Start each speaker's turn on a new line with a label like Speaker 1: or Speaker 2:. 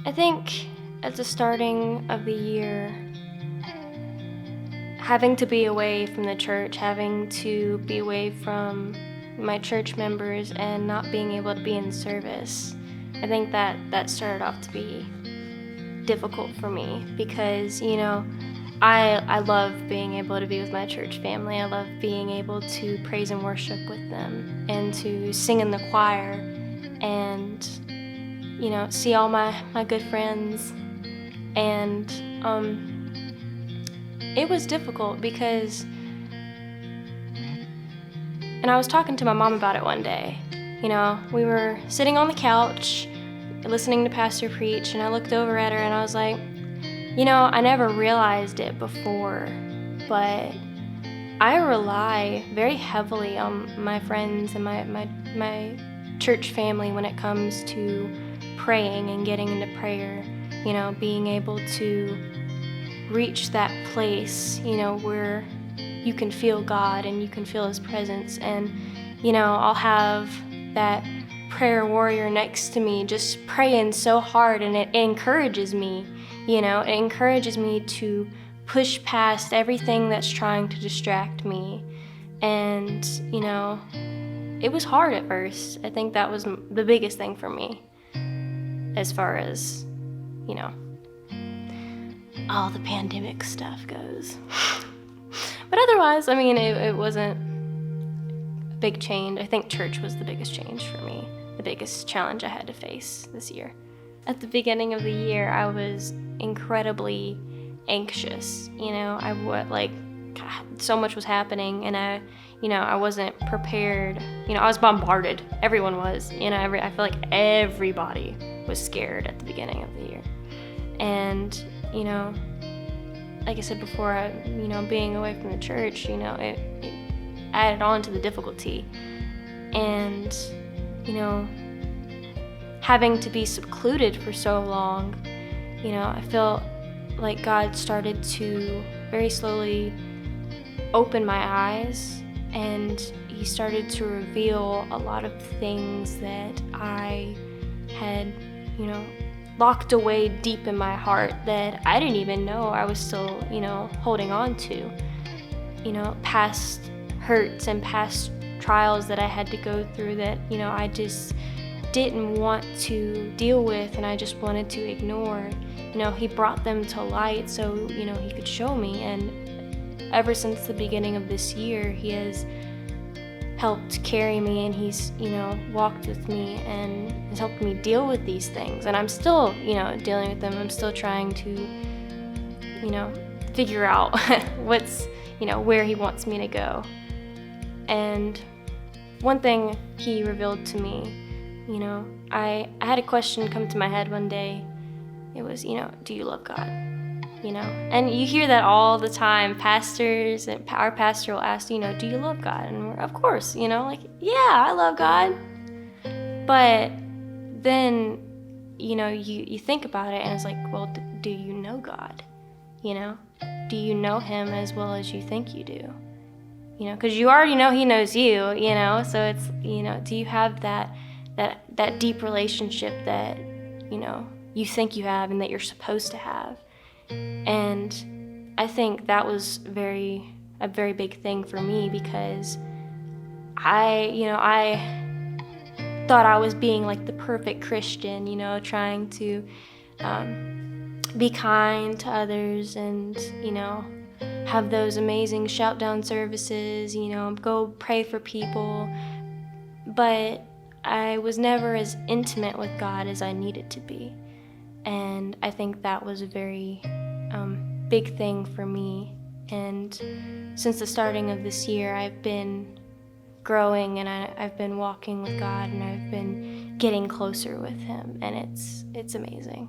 Speaker 1: I think at the starting of the year, having to be away from the church, having to be away from my church members and not being able to be in service, I think that started off to be difficult for me because, I love being able to be with my church family. I love being able to praise and worship with them and to sing in the choir and, see all my good friends. And it was difficult because, and I was talking to my mom about it one day. We were sitting on the couch listening to Pastor preach, and I looked over at her and I was like, I never realized it before, but I rely very heavily on my friends and my church family when it comes to praying and getting into prayer, being able to reach that place, where you can feel God and you can feel His presence. And, I'll have that prayer warrior next to me just praying so hard, and it encourages me. It encourages me to push past everything that's trying to distract me. And, it was hard at first. I think that was the biggest thing for me as far as, all the pandemic stuff goes. But otherwise, it wasn't a big change. I think church was the biggest change for me, the biggest challenge I had to face this year. At the beginning of the year, I was incredibly anxious. God, so much was happening, and I wasn't prepared. I was bombarded. Everyone was. I feel like everybody was scared at the beginning of the year. And, like I said before, being away from the church, it added on to the difficulty. And, having to be secluded for so long, I felt like God started to very slowly open my eyes, and He started to reveal a lot of things that I had, locked away deep in my heart that I didn't even know I was still, holding on to. Past hurts and past trials that I had to go through that, I just didn't want to deal with, and I just wanted to ignore. He brought them to light so, He could show me. And ever since the beginning of this year, He has helped carry me, and He's, walked with me and has helped me deal with these things. And I'm still, dealing with them. I'm still trying to, figure out what's, where He wants me to go. And one thing He revealed to me, I had a question come to my head one day. It was, do you love God? And you hear that all the time. Pastors and our pastor will ask, do you love God? And we're, of course, yeah, I love God. But then, you think about it, and it's like, well, do you know God? Do you know Him as well as you think you do? Because you already know He knows you, so it's, do you have that deep relationship that, you think you have and that you're supposed to have? And I think that was a very big thing for me, because I thought I was being like the perfect Christian, trying to be kind to others and, have those amazing shout down services, go pray for people. But I was never as intimate with God as I needed to be. And I think that was a very big thing for me. And since the starting of this year, I've been growing, and I've been walking with God, and I've been getting closer with Him, and it's amazing.